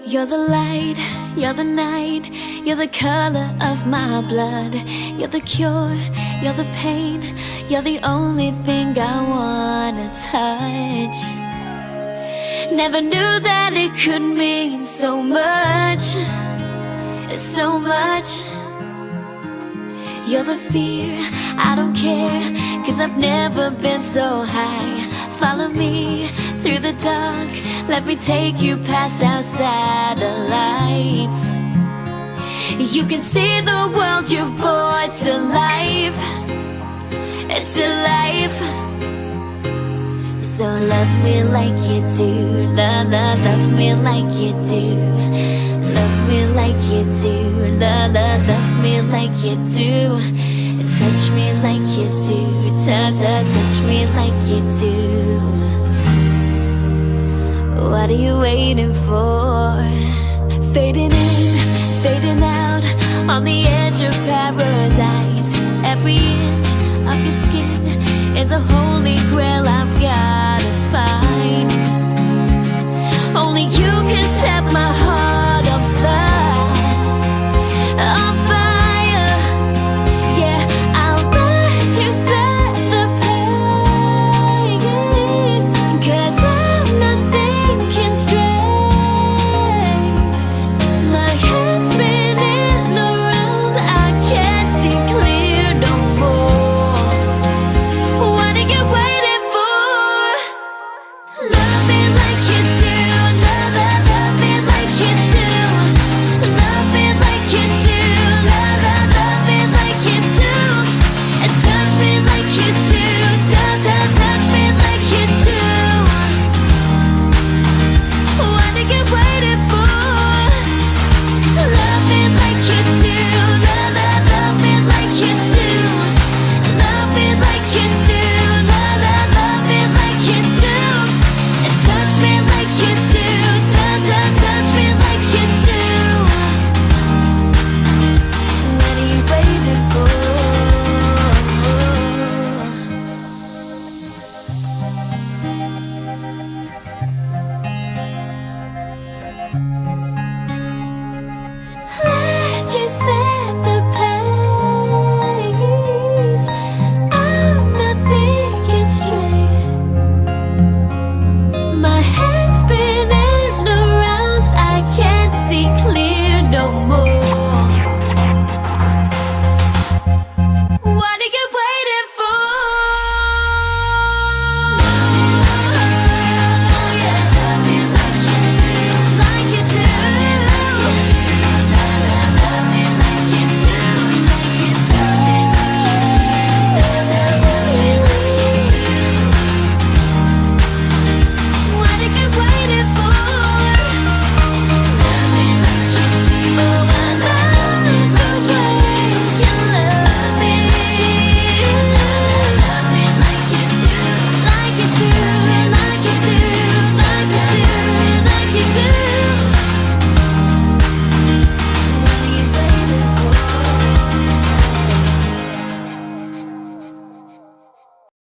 You're the light, you're the night, you're the color of my blood. You're the cure, you're the pain, you're the only thing I wanna touch. Never knew that it could mean so much, so much. You're the fear, I don't care, 'cause I've never been so high. Follow me through the dark, let me take you past our satellites. You can see the world you've brought to life, to life. So love me like you do, love me like you do. Love me like you do, love me like you do. Touch me like you do, touch me like you do. What are you waiting for? Fading in, fading out, on the edge of paradise. Every inch of your skin is a holy grail I've got.